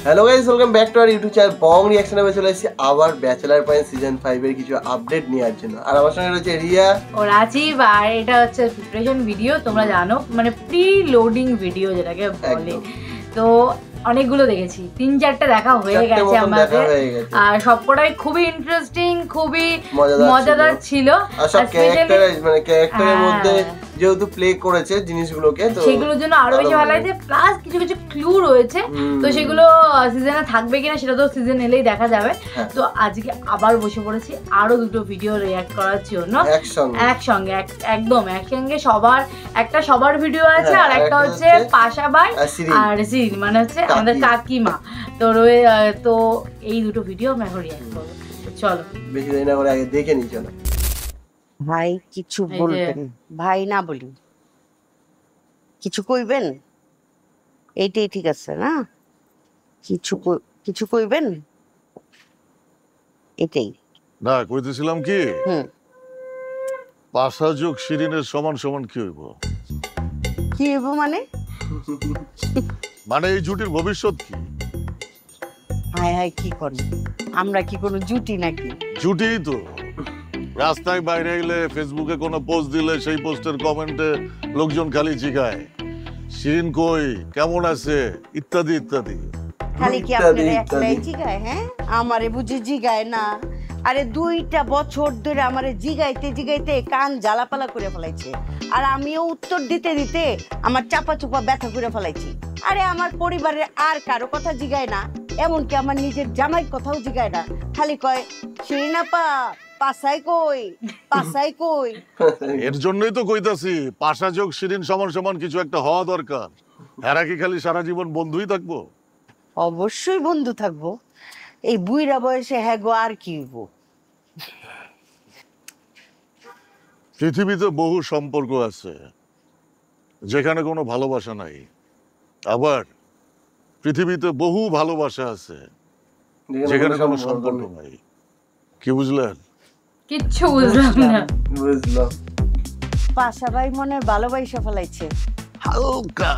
Hello guys, welcome back to our YouTube channel Bong reaction. আমি চলে এসেছি আবার ব্যাচেলার পয়েন্ট সিজন 5 এর কিছু আপডেট নেওয়ার জন্য। আর আমার সঙ্গে রয়েছে রিয়া ও রাজীব। আর এটা হচ্ছে প্রিপারেশন ভিডিও, তোমরা জানো, মানে প্রি লোডিং ভিডিও যেটাকে বলে। তো অনেকগুলো দেখেছি, 3-4টা দেখা হয়ে গেছে আমাদের, আর সবকটাই খুবই ইন্টারেস্টিং, খুবই মজাদার ছিল। আর সব ক্যারেক্টারের মধ্যে যেহেতু প্লে করেছে জিনিসগুলোকে, তো সেগুলোর জন্য আরো বেশি ভালো লাগছে। প্লাস কিছু কিছু ক্লু রয়েছে, তো সেগুলো সিজনে থাকবে কিনা সেটা তো সিজন এলেই দেখা যাবে। তো আজকে আবার বসে পড়েছি আরো দুটো ভিডিও রিঅ্যাক্ট করার জন্য একসঙ্গে একদম একসঙ্গে। সবার ভিডিও আছে, আর একটা হচ্ছে পাশা ভাই আর সিন, মানে হচ্ছে আমাদের কাকিমা। তো এই দুটো ভিডিও আমি এখন রিঅ্যাক্ট করবো। চলো বেশি দেরি না করে আগে দেখে নি। চলো ভাই কিছু বলবেন? ভাই না বলি কিছু কইবেন? এইটাই ঠিক আছে না? কিছু কইবেন? এটাই না কইতেছিলাম কি, পাশা যোগ শিরিনের সমান সমান কি হইব? কি হইব মানে? মানে এই জুটির ভবিষ্যৎ কি? হায় হায়, কি করেন? আমরা কি কোনো জুটি নাকি? জুটিই তো। রাস্তায় বাইরে গেলে, ফেসবুকে কোনো পোস্ট দিলে সেই পোস্টের কমেন্টে লোকজন খালি জিগায় শিরিন কই, কেমন আছে, ইত্যাদি ইত্যাদি। খালি কি আপনারা একলাই জিগায়? হ্যাঁ, আমারে বুঝি জিগায় না? আরে 2টা বছর ধরে আমারে জিগাইতে কান জ্বালাপালা করে ফেলাইছে, আর আমিও উত্তর দিতে দিতে আমার চাপা চুপা ব্যথা করে ফেলাইছি। আরে আমার পরিবারের আর কারো কথা জিগায় না, এমনকি আমার নিজের জামাই কথাও জিগায় না। খালি কয় শিরিন আপা পাশাই কই। এর জন্যই তো কইতাছি পাশা যোগ শিরিন সমান সমান কিছু একটা হওয়া দরকার। এরা কি খালি সারা জীবন বন্ধুই থাকবো? অবশ্যই বন্ধু থাকবো। এই বুইরা বয়সে হ্যাঁ গো, আর কি হইব? পৃথিবীতে বহু সম্পর্ক আছে যেখানে কোনো ভালোবাসা নাই, আবার পৃথিবীতে বহু ভালোবাসা আছে যেখানে কোনো সম্পর্ক নাই। কি বুঝলেন? কিচ্ছু বুঝলাম না। বুঝলাম। পাশা ভাই মনে ভালোবাসা ফেলাইছে হালকা।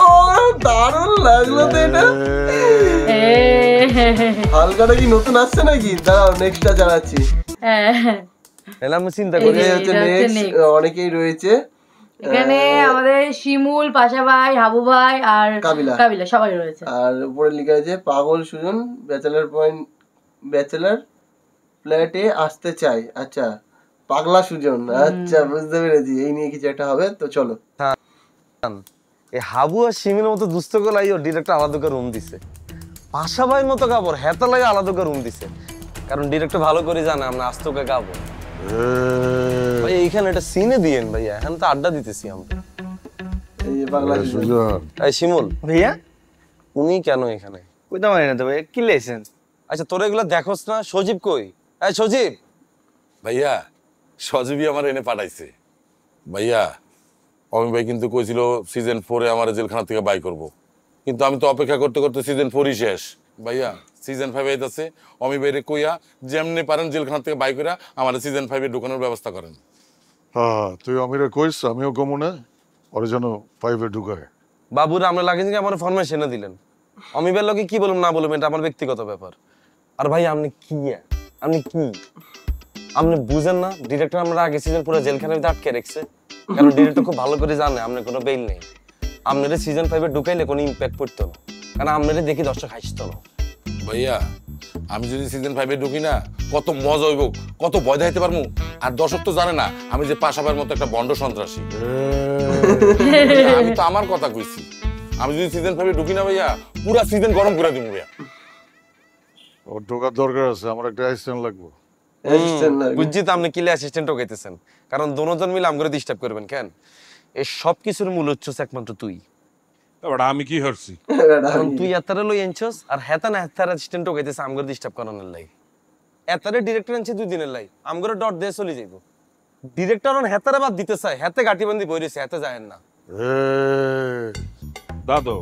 ও দারুণ লাগলো তো এটা। হালকাটা কি নতুন আসছে নাকি? দাঁড়াও, নেক্সটটা জানাচ্ছি। এলাম চিন্তা করি অনেকেই রয়েছে এখানে। আমাদের শিমুল, পাশা ভাই, হাবু ভাই আর কাবিলা সবাই রয়েছে। আর উপরে লেখা আছে পাগল সুজন ব্যাচেলার ফ্ল্যাটে আসতে চাই। আচ্ছা, পাগলা সুজন। আচ্ছা, বুঝতে পেরেছি, এই নিয়ে কিছু একটা হবে। তো চলো। এই হাবু আর শিমির মতো দুস্থ গলাইও ডিরেক্টর আলাদা করে রুম দিছে। পাশা ভাইয়ের মতো কাপড় হেতা লাগে আলাদা করে রুম দিছে, কারণ ডিরেক্টর ভালো করে জানে আমরা আস্তকে গাবো। ভাই এইখানে একটা সিনে দিয়েন ভাইয়া, এখন তো আড্ডা দিতেছি আমরা। এই যে পাগলা সুজন। এই শিমুল ভাইয়া, উনি কেন এখানে? কইতে পারি না তো ভাইয়া, কি লেছেন? আচ্ছা, তোরা এগুলো দেখোস না? সজীব কই? এই সজীব। ভাইয়া, সজীবই আমার এনে পাঠাইছে। ভাইয়া, অমি ভাই কিন্তু কইছিল সিজন 4-এ আমার জেলখানা থেকে বাই করব, কিন্তু আমি তো অপেক্ষা করতে করতে সিজন 4-ই শেষ। ভাইয়া, সিজন 5 আইতাছে, অমি ভাইরে কইয়া যেমনি পারেন জেলখানা থেকে বাই কইরা আমার সিজন 5-এ ঢুকানোর ব্যবস্থা করেন। হ্যাঁ, তুই আমিরে কইস, আমিও কমনে ওরে যেন 5-এ ঢুকায়। বাবুর আমরা লাগেন কি আমার ফরমাইশ এনে দিলেন। অমিবের লোকে কি বলুন না বলুন, এটা আমার ব্যক্তিগত ব্যাপার। আর ভাই আপনি কি আপনি বুঝেন না? ডিরেক্টর আমরা আগে সিজন পুরো জেলখানার ভিতরে আটকে রেখেছে, কারণ ডিরেক্টর খুব ভালো করে জানে আপনার কোনো বেইল নেই। আপনারা সিজন 5-এ ঢুকাইলে কোনো ইম্প্যাক্ট পড়তো না, কারণ আপনারা দেখি দর্শক হাসতো না। ভাইয়া, আমি যদি সিজন 5-এ ঢুকি না, কত মজা হইব, কত ভয় দেখাইতে পারবো। আর দর্শক তো জানে না আমি যে পাশাপাশির মতো একটা বন্ড সন্ত্রাসী। আমি তো আমার কথা কইছি, আমি যদি সিজন 5-এ ঢুকি না ভাইয়া, পুরা সিজন গরম করে দিব ভাইয়া। ওর ঢোকার দরকার আছে, আমার একটা অ্যাসিস্ট্যান্ট লাগবে। বুঝছি তো আপনি কিলে অ্যাসিস্ট্যান্ট ঢোকাইতেছেন, কারণ দোনোজন মিলে আমগরে ডিস্টার্ব করবেন কেন? এই সব কিছুর মূল হচ্ছে একমাত্র তুই। আমি কি করছি? কারণ তুই এতারে লই আনছস, আর হেতা না হেতার অ্যাসিস্ট্যান্ট ঢোকাইতেছে আমগরে ডিস্টার্ব করানোর লাই। এতারে ডিরেক্টর আনছে 2 দিনের লাই, আমগরে ডট দিয়ে চলে যাইব। ডিরেক্টর অন হেতারে বাদ দিতে চায়, হেতে গাটিবন্দি বইরেছে, হেতে যায় না। দাদু,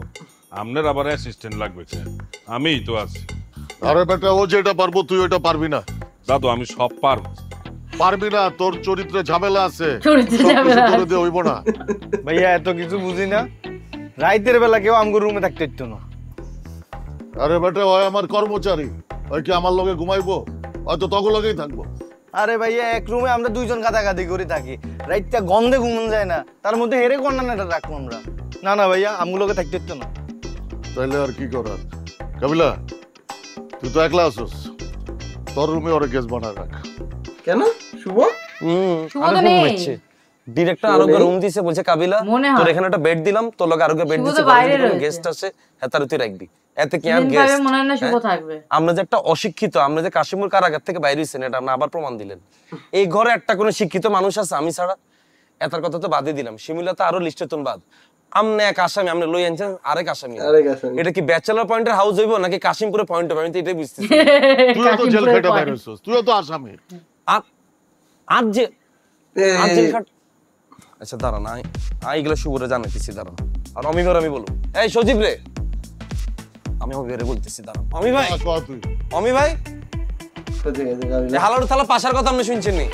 আপনার আবার অ্যাসিস্ট্যান্ট লাগবে কেন? আমিই তো আছি। আরে বেটা, ও যেটা পারবো তুই ওটা পারবি না। দাদু, আমি সব পারবো। পারবি না, তোর চরিত্রে ঝামেলা আছে, হইব না। ভাইয়া এত কিছু বুঝি না, রাইতের বেলা কেউ আমগো রুমে থাকতে হইতো না। আরে বেটা ওই আমার কর্মচারী, ওই কি আমার লগে ঘুমাইবো? হয়তো তখন লগেই থাকবো। আরে ভাইয়া এক রুমে আমরা দুইজন গাদাগাদি করে থাকি, রাইটটা গন্ধে ঘুমন যায় না, তার মধ্যে হেরে কন্যাটা রাখবো আমরা। না না ভাইয়া আমগুলোকে থাকতে হতো না। তাইলে আর কি করার? কাবিলা তুই তো একলা আছিস, তোর রুমে ওরে গেস্ট বানায় রাখ। কেন শুভ? শুভ তো নেই। ডিরেক্টর আরোগ্য রুম দিছে, বলছে কাবিলা তোর এখানে একটা বেড দিলাম, তোর লগে আরোগ্য বেড দিছে, গেস্ট আছে হেতারে তুই রাখবি। এতে কি আর গেস্ট মনে হয় না শুভ থাকবে? আমরা যে একটা অশিক্ষিত, আমরা যে কাশিমুর কারাগার থেকে বাইরে হইছেন এটা আপনি আবার প্রমাণ দিলেন। এই ঘরে একটা কোনো শিক্ষিত মানুষ আছে আমি ছাড়া? এটার কথা তো বাদই দিলাম, শিমুলা তো আরো লিস্টে তুন বাদ। আমনে এক আসামি, আমনে লই আনছেন আরেক আসামি। এটা কি ব্যাচেলর পয়েন্টের হাউস হইব নাকি কাশিমপুরে পয়েন্ট হবে? আমি তো এটাই বুঝতেছি। তুইও তো জেল খেটে বাইরে হইছিস, তুইও তো আসামি। আজ যে জেল খাট। আচ্ছা দাঁড়া না, এইগুলো শুভরে জানাইতেছি, দাঁড়া। আর অমিবার আমি বলবো, এই সজীব রে, আমি অমিবারে বলতেছি, দাঁড়া। অমি ভাই, অমি ভাই, হালার থালা পাশার কথা আপনি শুনছেন নি?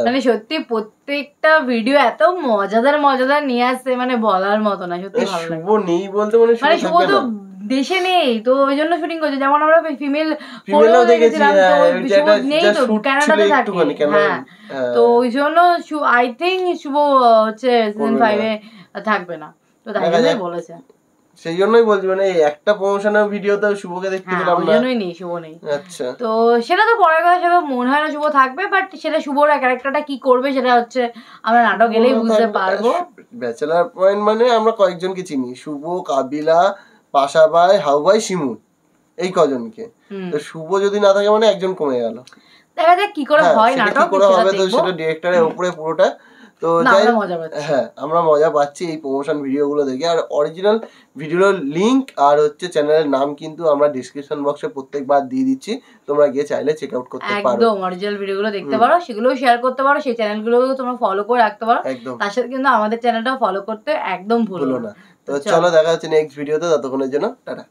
মানে সত্যি প্রত্যেকটা ভিডিও এত মজাদার মজাদার নিয়ে আসছে, মানে বলার মতো না। সত্যি ভালো লাগে। শুভ নেই বলতে মানে শুভ তো দেশে নেই, তো ওই জন্য শুটিং করছে। যেমন আমরা ফিমেল ফিমেলও দেখেছিলাম, তো নেই, তো কানাডাতে থাকে। হ্যাঁ, তো ওই জন্য আই থিঙ্ক শুভ হচ্ছে সিজন 5 এ থাকবে না, তো তাই জন্যই বলেছে। সেই জন্যই বলছি, মানে একটা প্রমোশনাল ভিডিওতে শুভকে দেখতে পেলাম না, ওই জন্যই নেই, শুভ নেই। আচ্ছা, তো সেটা তো পরের কথা, সেটা মনে হয় না শুভ থাকবে, বাট সেটা শুভর ক্যারেক্টারটা কি করবে সেটা হচ্ছে আমরা নাটক এলেই বুঝতে পারবো। ব্যাচেলার পয়েন্ট মানে আমরা কয়েকজনকে চিনি, শুভ, কাবিলা, পাশা ভাই, হাউ ভাই, শিমু, এই কজনকে। তো শুভ যদি না থাকে মানে একজন কমে গেল। দেখা যাক কি করে হয় নাটক, কি করে হবে, তো সেটা ডিরেক্টরের উপরে পুরোটা। তো যাই, হ্যাঁ আমরা মজা পাচ্ছি এই প্রমোশন ভিডিওগুলো দেখে। আর অরিজিনাল ভিডিওর লিংক আর হচ্ছে চ্যানেলের নাম কিন্তু আমরা ডেসক্রিপশন বক্সে প্রত্যেকবার দিয়ে দিচ্ছি, তোমরা গিয়ে চাইলে চেক আউট করতে পারো। একদম অরিজিনাল ভিডিওগুলো দেখতে পারো, সেগুলোও শেয়ার করতে পারো, সেই চ্যানেলগুলোও তোমরা ফলো করে রাখতে পারো। তার সাথে কিন্তু আমাদের চ্যানেলটাও ফলো করতে একদম ভুলো না। তো চলো দেখা হচ্ছে নেক্সট ভিডিওতে, ততক্ষণের জন্য টাটা।